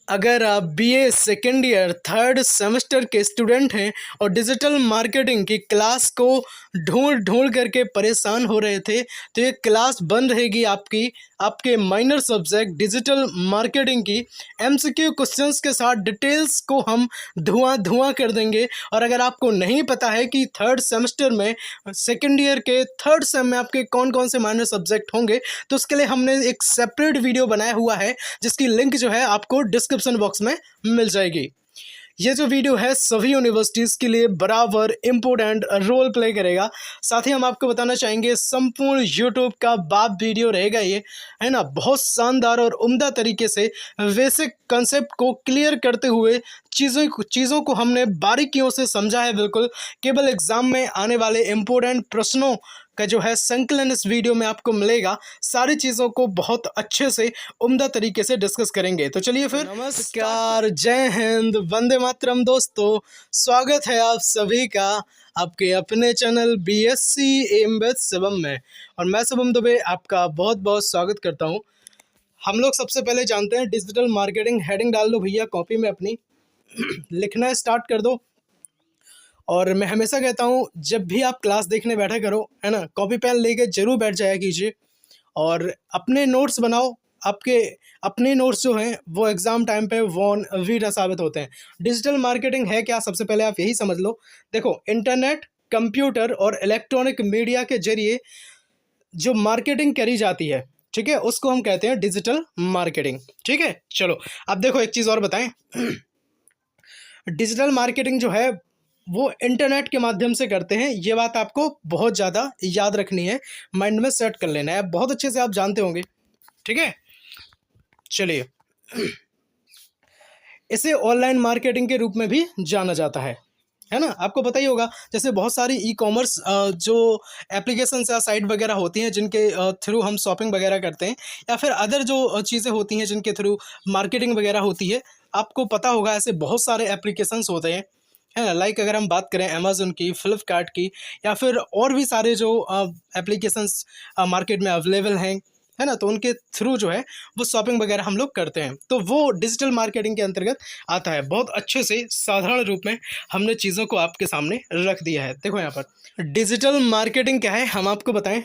अगर आप BA second year third semester के स्टूडेंट हैं और डिजिटल मार्केटिंग की क्लास को ढूंढ ढूंढ करके परेशान हो रहे थे, तो ये क्लास बन रहेगी आपकी आपके माइनर सब्जेक्ट डिजिटल मार्केटिंग की एमसीक्यू क्वेश्चंस के साथ। डिटेल्स को हम धुआं धुआं कर देंगे। और अगर आपको नहीं पता है कि थर्ड सेमेस्टर में सेकेंड ईयर के थर्ड सेम में आपके कौन कौन से माइनर सब्जेक्ट होंगे, तो उसके लिए हमने एक सेपरेट वीडियो बनाया हुआ है, जिसकी लिंक जो है आपको डिस्क्रिप्शन बॉक्स में मिल जाएगी। ये जो वीडियो है सभी यूनिवर्सिटीज़ के लिए बराबर इम्पोर्टेंट रोल प्ले करेगा। साथ ही हम आपको बताना चाहेंगे संपूर्ण यूट्यूब का बाप वीडियो रहेगा ये, है ना। बहुत शानदार और उम्दा तरीके से बेसिक कंसेप्ट को क्लियर करते हुए चीज़ों को हमने बारीकियों से समझा है। बिल्कुल केवल एग्ज़ाम में आने वाले इम्पोर्टेंट प्रश्नों का जो है संकलन इस वीडियो में आपको मिलेगा। सारी चीज़ों को बहुत अच्छे से उम्दा तरीके से डिस्कस करेंगे। तो चलिए फिर नमस्कार, जय हिंद, वंदे मातरम। दोस्तों, स्वागत है आप सभी का आपके अपने चैनल बीएससी एमबीए शिवम में, और मैं शिवम दुबे आपका बहुत बहुत स्वागत करता हूं। हम लोग सबसे पहले जानते हैं डिजिटल मार्केटिंग। हेडिंग डाल दो भैया कॉपी में अपनी, लिखना स्टार्ट कर दो। और मैं हमेशा कहता हूँ जब भी आप क्लास देखने बैठा करो, है ना, कॉपी पेन लेके जरूर बैठ जाया कीजिए और अपने नोट्स बनाओ। आपके अपने नोट्स जो हैं वो एग्ज़ाम टाइम पे वॉन वीटा साबित होते हैं। डिजिटल मार्केटिंग है क्या, सबसे पहले आप यही समझ लो। देखो, इंटरनेट, कंप्यूटर और इलेक्ट्रॉनिक मीडिया के जरिए जो मार्केटिंग करी जाती है, ठीक है, उसको हम कहते हैं डिजिटल मार्केटिंग। ठीक है, चलो अब देखो एक चीज़ और बताएं। डिजिटल मार्केटिंग जो है वो इंटरनेट के माध्यम से करते हैं। ये बात आपको बहुत ज़्यादा याद रखनी है, माइंड में सेट कर लेना है, बहुत अच्छे से आप जानते होंगे। ठीक है, चलिए, इसे ऑनलाइन मार्केटिंग के रूप में भी जाना जाता है ना। आपको पता ही होगा, जैसे बहुत सारी ई कॉमर्स जो एप्लीकेशंस या साइट वगैरह होती हैं जिनके थ्रू हम शॉपिंग वगैरह करते हैं, या फिर अदर जो चीज़ें होती हैं जिनके थ्रू मार्केटिंग वगैरह होती है, आपको पता होगा ऐसे बहुत सारे एप्लीकेशंस होते हैं, है ना। लाइक अगर हम बात करें अमेज़न की, फ्लिपकार्ट की, या फिर और भी सारे जो एप्लीकेशंस मार्केट में अवेलेबल हैं, है ना, तो उनके थ्रू जो है वो शॉपिंग वगैरह हम लोग करते हैं, तो वो डिजिटल मार्केटिंग के अंतर्गत आता है। बहुत अच्छे से साधारण रूप में हमने चीज़ों को आपके सामने रख दिया है। देखो यहाँ पर डिजिटल मार्केटिंग क्या है, हम आपको बताएं।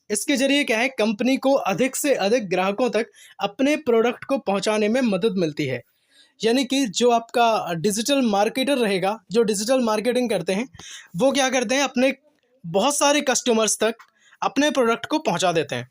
इसके जरिए क्या है, कंपनी को अधिक से अधिक ग्राहकों तक अपने प्रोडक्ट को पहुंचाने में मदद मिलती है। यानी कि जो आपका डिजिटल मार्केटर रहेगा, जो डिजिटल मार्केटिंग करते हैं, वो क्या करते हैं, अपने बहुत सारे कस्टमर्स तक अपने प्रोडक्ट को पहुंचा देते हैं।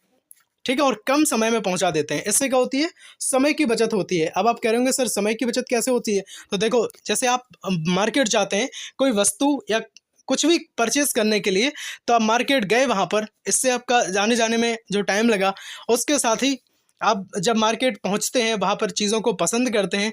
ठीक है, और कम समय में पहुंचा देते हैं। इससे क्या होती है, समय की बचत होती है। अब आप कह रहे होंगे सर समय की बचत कैसे होती है, तो देखो, जैसे आप मार्केट जाते हैं कोई वस्तु या कुछ भी परचेज करने के लिए, तो आप मार्केट गए वहाँ पर, इससे आपका जाने जाने में जो टाइम लगा, उसके साथ ही आप जब मार्केट पहुँचते हैं वहाँ पर चीज़ों को पसंद करते हैं,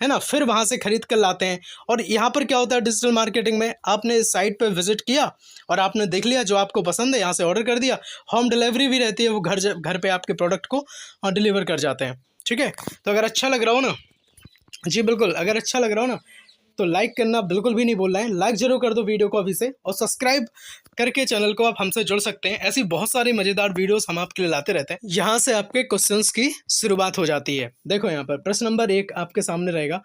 है ना, फिर वहाँ से ख़रीद कर लाते हैं। और यहाँ पर क्या होता है डिजिटल मार्केटिंग में, आपने इस साइट पर विजिट किया और आपने देख लिया जो आपको पसंद है, यहाँ से ऑर्डर कर दिया। होम डिलीवरी भी रहती है, वो घर पे आपके प्रोडक्ट को डिलीवर कर जाते हैं। ठीक है, तो अगर अच्छा लग रहा हो ना, जी बिल्कुल, अगर अच्छा लग रहा हो ना, तो लाइक करना बिल्कुल भी नहीं बोलना है। लाइक जरूर कर दो वीडियो को अभी से, और सब्सक्राइब करके चैनल को आप हमसे जुड़ सकते हैं। ऐसी बहुत सारी मज़ेदार वीडियोस हम आपके लिए लाते रहते हैं। यहाँ से आपके क्वेश्चंस की शुरुआत हो जाती है। देखो यहाँ पर प्रश्न नंबर 1 आपके सामने रहेगा।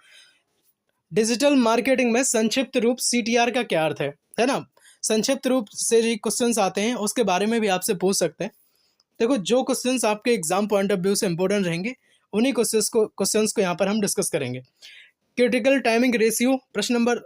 डिजिटल मार्केटिंग में संक्षिप्त रूप सीटीआर का क्या अर्थ है ना। संक्षिप्त रूप से जो क्वेश्चंस आते हैं उसके बारे में भी आपसे पूछ सकते हैं। देखो, जो क्वेश्चंस आपके एग्जाम पॉइंट ऑफ व्यू से इंपॉर्टेंट रहेंगे, उन्हीं क्वेश्चंस को यहाँ पर हम डिस्कस करेंगे। क्रिटिकल टाइमिंग रेशियो, प्रश्न नंबर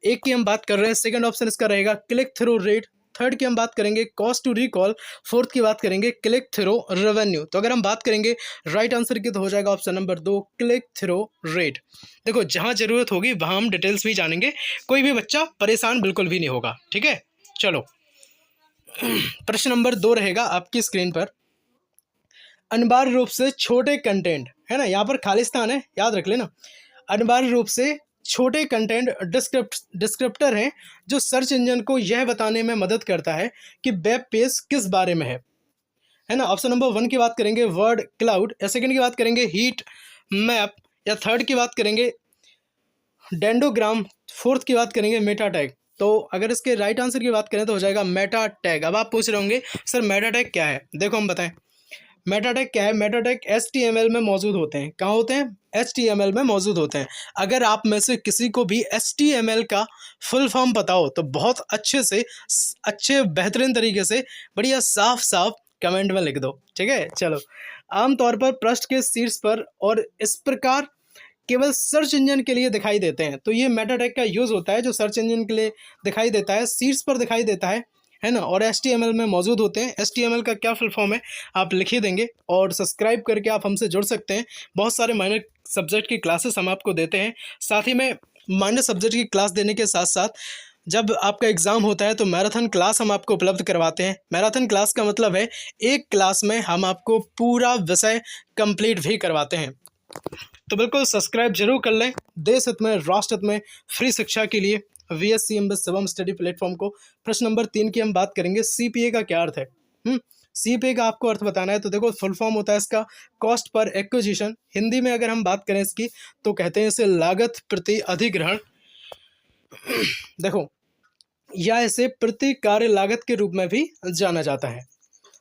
1 की हम बात कर रहे हैं। सेकंड ऑप्शन इसका रहेगा क्लिक थ्रू रेट। थर्ड की हम बात करेंगे कॉस्ट टू रिकॉल। फोर्थ की बात करेंगे क्लिक थ्रू रेवेन्यू। तो अगर हम बात करेंगे राइट आंसर की, तो हो जाएगा option number 2 click through rate. देखो, जहाँ ज़रूरत होगी वहाँ हम डिटेल्स भी जानेंगे, कोई भी बच्चा परेशान बिल्कुल भी नहीं होगा। ठीक है, चलो, प्रश्न नंबर 2 रहेगा आपकी स्क्रीन पर। अनिवार्य रूप से छोटे कंटेंट, है ना, यहाँ पर खालिस्तान है, याद रख लेना। अनिवार्य रूप से छोटे कंटेंट डिस्क्रिप्टर हैं जो सर्च इंजन को यह बताने में मदद करता है कि वेब पेज किस बारे में है ना। ऑप्शन नंबर 1 की बात करेंगे वर्ड क्लाउड, या सेकंड की बात करेंगे हीट मैप, या थर्ड की बात करेंगे डेंडोग्राम, फोर्थ की बात करेंगे मेटा टैग। तो अगर इसके राइट आंसर की बात करें तो हो जाएगा मेटा टैग। अब आप पूछ रहे होंगे सर मेटा टैग क्या है, देखो हम बताएं। मेटा टैग क्या है, मेटा टैग HTML में मौजूद होते हैं। कहाँ होते हैं, HTML में मौजूद होते हैं। अगर आप में से किसी को भी HTML का फुल फॉर्म पता हो तो बहुत अच्छे से अच्छे बेहतरीन तरीके से बढ़िया साफ साफ कमेंट में लिख दो, ठीक है। चलो, आमतौर पर पृष्ठ के शीर्ष पर और इस प्रकार केवल सर्च इंजन के लिए दिखाई देते हैं। तो ये मेटा टैग का यूज़ होता है जो सर्च इंजन के लिए दिखाई देता है, शीर्ष पर दिखाई देता है ना, और HTML में मौजूद होते हैं। HTML का क्या फुल फॉर्म है आप लिख ही देंगे, और सब्सक्राइब करके आप हमसे जुड़ सकते हैं। बहुत सारे माइनर सब्जेक्ट की क्लासेस हम आपको देते हैं। साथ ही में माइनर सब्जेक्ट की क्लास देने के साथ साथ जब आपका एग्ज़ाम होता है तो मैराथन क्लास हम आपको उपलब्ध करवाते हैं। मैराथन क्लास का मतलब है एक क्लास में हम आपको पूरा विषय कंप्लीट भी करवाते हैं। तो बिल्कुल सब्सक्राइब जरूर कर लें देश हित में, राष्ट्र हित में, फ्री शिक्षा के लिए VSC MBA Shivam study platform को। प्रश्न नंबर 3 की हम बात करेंगे। CPA का क्या अर्थ है? CPA का आपको अर्थ बताना है। तो देखो, फुल फॉर्म होता है इसका कॉस्ट पर एक्विजिशन। हिंदी में अगर हम बात करें इसकी तो कहते हैं इसे लागत प्रति अधिग्रहण। देखो, या इसे प्रति कार्य लागत के रूप में भी जाना जाता है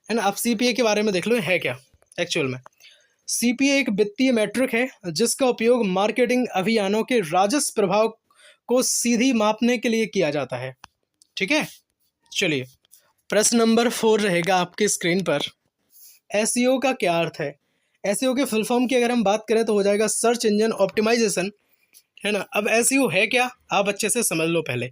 ना। आप CPA के बारे में देख लो है क्या एक्चुअल में। CPA एक वित्तीय मैट्रिक है जिसका उपयोग मार्केटिंग अभियानों के राजस्व प्रभाव को सीधी मापने के लिए किया जाता है, ठीक है। चलिए, प्रश्न नंबर 4 रहेगा आपकी स्क्रीन पर। SEO का क्या अर्थ है? SEO के फुल फॉर्म की अगर हम बात करें तो हो जाएगा सर्च इंजन ऑप्टिमाइजेशन, है ना। अब SEO है क्या आप अच्छे से समझ लो पहले।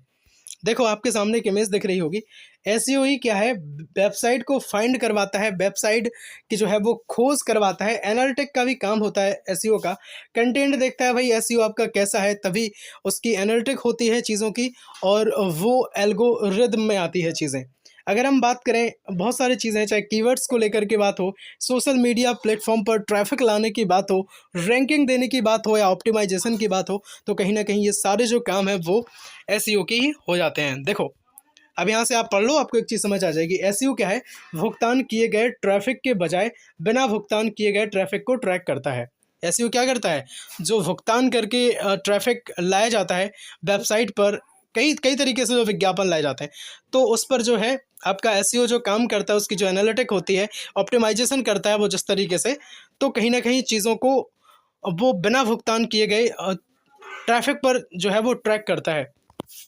देखो, आपके सामने एक इमेज दिख रही होगी। SEO ही क्या है? वेबसाइट को फाइंड करवाता है, वेबसाइट की जो है वो खोज करवाता है। एनालिटिक का भी काम होता है SEO का। कंटेंट देखता है भाई SEO आपका कैसा है, तभी उसकी एनालिटिक होती है चीज़ों की, और वो एल्गोरिदम में आती है चीज़ें। अगर हम बात करें, बहुत सारी चीज़ें हैं, चाहे कीवर्ड्स को लेकर के बात हो, सोशल मीडिया प्लेटफॉर्म पर ट्रैफिक लाने की बात हो, रैंकिंग देने की बात हो, या ऑप्टिमाइजेशन की बात हो, तो कहीं ना कहीं ये सारे जो काम है वो SEO के ही हो जाते हैं। देखो, अब यहाँ से आप पढ़ लो, आपको एक चीज़ समझ आ जाएगी। SEO क्या है? भुगतान किए गए ट्रैफिक के बजाय बिना भुगतान किए गए ट्रैफिक को ट्रैक करता है। SEO क्या करता है? जो भुगतान करके ट्रैफिक लाया जाता है वेबसाइट पर, कई कई तरीके से जो विज्ञापन लाए जाते हैं, तो उस पर जो है आपका SEO जो काम करता है, उसकी जो एनालिटिक होती है, ऑप्टिमाइजेशन करता है वो जिस तरीके से, तो कहीं ना कहीं चीज़ों को वो बिना भुगतान किए गए ट्रैफिक पर जो है वो ट्रैक करता है,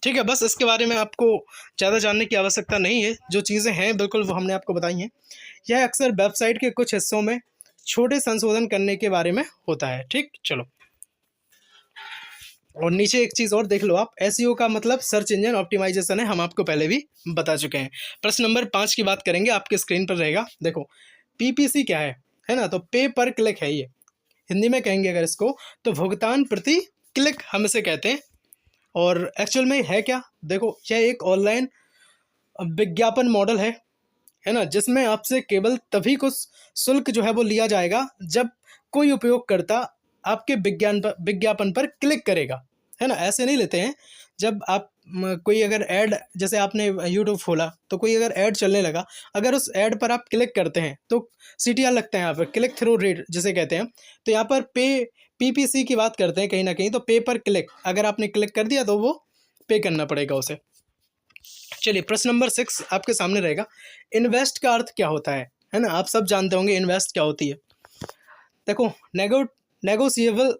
ठीक है। बस इसके बारे में आपको ज़्यादा जानने की आवश्यकता नहीं है। जो चीज़ें हैं बिल्कुल वो हमने आपको बताई हैं। यह अक्सर वेबसाइट के कुछ हिस्सों में छोटे संशोधन करने के बारे में होता है, ठीक। चलो, और नीचे एक चीज़ और देख लो आप। SEO का मतलब सर्च इंजन ऑप्टिमाइजेशन है, हम आपको पहले भी बता चुके हैं। प्रश्न नंबर 5 की बात करेंगे, आपके स्क्रीन पर रहेगा। देखो, PPC क्या है ना। तो पे पर क्लिक है ये। हिंदी में कहेंगे अगर इसको तो भुगतान प्रति क्लिक हम इसे कहते हैं। और एक्चुअल में है क्या? देखो, यह एक ऑनलाइन विज्ञापन मॉडल है ना, जिसमें आपसे केवल तभी कुछ शुल्क जो है वो लिया जाएगा जब कोई उपयोगकर्ता आपके विज्ञापन पर क्लिक करेगा, है ना। ऐसे नहीं लेते हैं। जब आप कोई अगर ऐड, जैसे आपने यूट्यूब खोला तो कोई अगर ऐड चलने लगा, अगर उस ऐड पर आप क्लिक करते हैं तो CTR लगता है यहाँ पर, क्लिक थ्रू रेट जिसे कहते हैं। तो यहाँ पर PPC की बात करते हैं कहीं ना कहीं। तो पे पर क्लिक, अगर आपने क्लिक कर दिया तो वो पे करना पड़ेगा उसे। चलिए, प्रश्न नंबर 6 आपके सामने रहेगा। इन्वेस्ट का अर्थ क्या होता है ना। आप सब जानते होंगे इन्वेस्ट क्या होती है। देखो, नेगोशिएबल,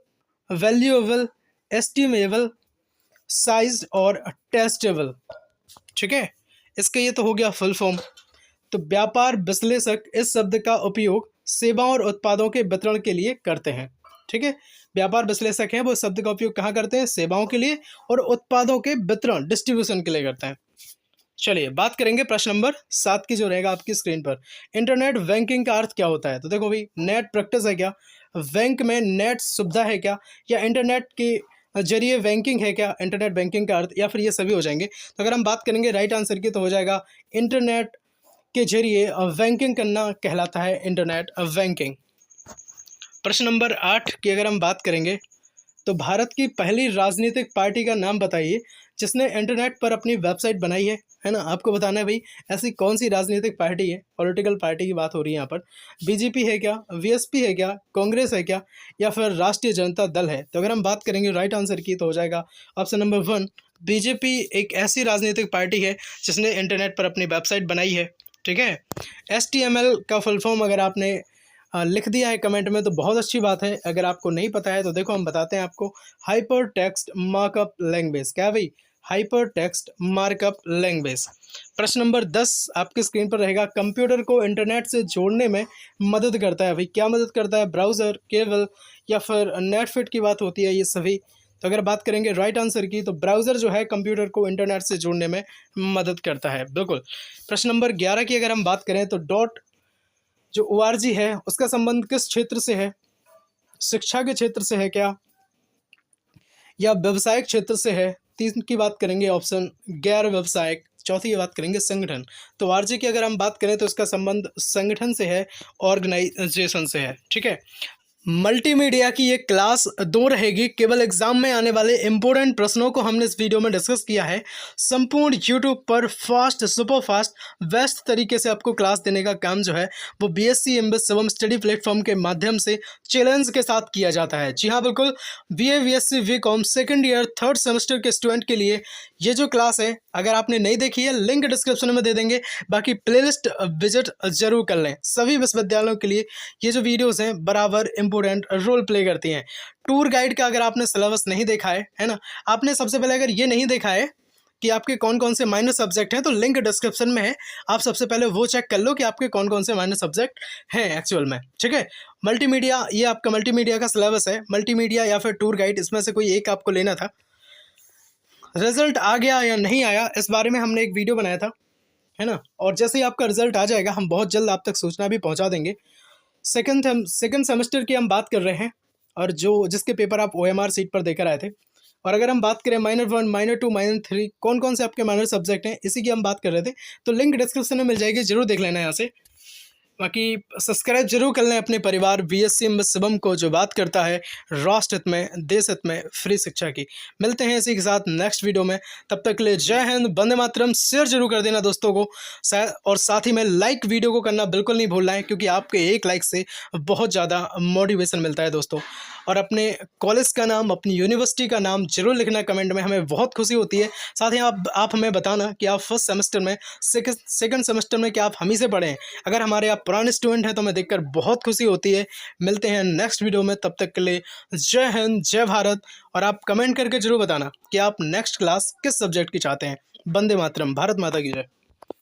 वैल्यूएबल, एस्टिमेबल, साइज और टेस्टेबल, ठीक है। इसका ये तो हो गया फुल फॉर्म। तो व्यापार विश्लेषक इस शब्द का उपयोग सेवाओं और उत्पादों के वितरण के लिए करते हैं, ठीक है। व्यापार विश्लेषक हैं वो शब्द का उपयोग कहाँ करते हैं? सेवाओं के लिए और उत्पादों के वितरण, डिस्ट्रीब्यूशन के लिए करते हैं। चलिए, बात करेंगे प्रश्न नंबर 7 की, जो रहेगा आपकी स्क्रीन पर। इंटरनेट बैंकिंग का अर्थ क्या होता है? तो देखो भाई, नेट प्रैक्टिस है क्या? बैंक में नेट सुविधा है क्या? या इंटरनेट के जरिए बैंकिंग है क्या? इंटरनेट बैंकिंग का अर्थ, या फिर ये सभी हो जाएंगे। तो अगर हम बात करेंगे राइट आंसर की तो हो जाएगा इंटरनेट के जरिए बैंकिंग करना कहलाता है इंटरनेट बैंकिंग। प्रश्न नंबर 8 की अगर हम बात करेंगे तो भारत की पहली राजनीतिक पार्टी का नाम बताइए जिसने इंटरनेट पर अपनी वेबसाइट बनाई है ना। आपको बताना है भाई ऐसी कौन सी राजनीतिक पार्टी है, पॉलिटिकल पार्टी की बात हो रही है यहाँ पर। BJP है क्या? VSP है क्या? कांग्रेस है क्या? या फिर राष्ट्रीय जनता दल है? तो अगर हम बात करेंगे राइट आंसर की तो हो जाएगा ऑप्शन नंबर 1। BJP एक ऐसी राजनीतिक पार्टी है जिसने इंटरनेट पर अपनी वेबसाइट बनाई है, ठीक है। HTML का फुल फॉर्म अगर आपने लिख दिया है कमेंट में, तो बहुत अच्छी बात है। अगर आपको नहीं पता है तो देखो हम बताते हैं आपको। हाइपर टेक्स्ट मार्कअप लैंग्वेज, क्या भाई? Hyper text markup language. प्रश्न नंबर 10 आपकी स्क्रीन पर रहेगा। कंप्यूटर को इंटरनेट से जोड़ने में मदद करता है। भाई क्या मदद करता है? ब्राउज़र, केबल या फिर नेटफिट की बात होती है ये सभी। तो अगर बात करेंगे राइट आंसर की, तो ब्राउज़र जो है कंप्यूटर को इंटरनेट से जोड़ने में मदद करता है, बिल्कुल। प्रश्न नंबर 11 की अगर हम बात करें तो डॉट जो ORG है उसका संबंध किस क्षेत्र से है? शिक्षा के क्षेत्र से है क्या, या व्यवसायिक क्षेत्र से है? तीन की बात करेंगे ऑप्शन गैर व्यवसायिक, चौथी की बात करेंगे संगठन। तो ORG की अगर हम बात करें तो इसका संबंध संगठन से है, ऑर्गेनाइजेशन से है, ठीक है। मल्टीमीडिया की ये क्लास 2 रहेगी। केवल एग्जाम में आने वाले इंपॉर्टेंट प्रश्नों को हमने इस वीडियो में डिस्कस किया है। संपूर्ण यूट्यूब पर फास्ट, सुपर फास्ट, बेस्ट तरीके से आपको क्लास देने का काम जो है वो BSc MBA Shivam study platform के माध्यम से चैलेंज के साथ किया जाता है। जी हाँ बिल्कुल, BA BSc BCom second year 3rd semester के स्टूडेंट के लिए ये जो क्लास है, अगर आपने नहीं देखी है लिंक डिस्क्रिप्शन में दे देंगे, बाकी प्लेलिस्ट विजिट जरूर कर लें। सभी विश्वविद्यालयों के लिए ये जो वीडियोस हैं बराबर इंपॉर्टेंट रोल प्ले करती हैं। टूर गाइड का अगर आपने सिलेबस नहीं देखा है ना, आपने सबसे पहले अगर ये नहीं देखा है कि आपके कौन कौन से माइनर सब्जेक्ट हैं, तो लिंक डिस्क्रिप्शन में है, आप सबसे पहले वो चेक कर लो कि आपके कौन कौन से माइनर सब्जेक्ट हैं एक्चुअल में, ठीक है। मल्टीमीडिया, ये आपका मल्टीमीडिया का सिलेबस है। मल्टीमीडिया या फिर टूर गाइड, इसमें से कोई एक आपको लेना था। रिजल्ट आ गया या नहीं आया, इस बारे में हमने एक वीडियो बनाया था, है ना, और जैसे ही आपका रिजल्ट आ जाएगा हम बहुत जल्द आप तक सूचना भी पहुंचा देंगे। सेकंड सेमेस्टर की हम बात कर रहे हैं, और जिसके पेपर आप OMR सीट पर देकर आए थे। और अगर हम बात करें माइनर 1, माइनर 2, माइनर 3, कौन कौन से आपके माइनर सब्जेक्ट हैं, इसी की हम बात कर रहे थे। तो लिंक डिस्क्रिप्शन में मिल जाएगी, जरूर देख लेना यहाँ से। बाकी सब्सक्राइब जरूर कर लें अपने परिवार BSc एमबीए शिवम को, जो बात करता है राष्ट्र हित में, देश हित में फ्री शिक्षा की। मिलते हैं इसी के साथ नेक्स्ट वीडियो में, तब तक के लिए जय हिंद, वंदे मातरम। शेयर जरूर कर देना दोस्तों को, और साथ ही में लाइक वीडियो को करना बिल्कुल नहीं भूलना है, क्योंकि आपके एक लाइक से बहुत ज़्यादा मोटिवेशन मिलता है दोस्तों। और अपने कॉलेज का नाम, अपनी यूनिवर्सिटी का नाम जरूर लिखना कमेंट में, हमें बहुत खुशी होती है। साथ ही आप हमें बताना कि आप फर्स्ट सेमेस्टर में, सेकंड सेमेस्टर में क्या आप हम ही से पढ़े हैं। अगर हमारे आप पुराने स्टूडेंट हैं तो हमें देखकर बहुत खुशी होती है। मिलते हैं नेक्स्ट वीडियो में, तब तक के लिए जय हिंद, जय भारत। और आप कमेंट करके जरूर बताना कि आप नेक्स्ट क्लास किस सब्जेक्ट की चाहते हैं। वंदे मातरम, भारत माता की जय।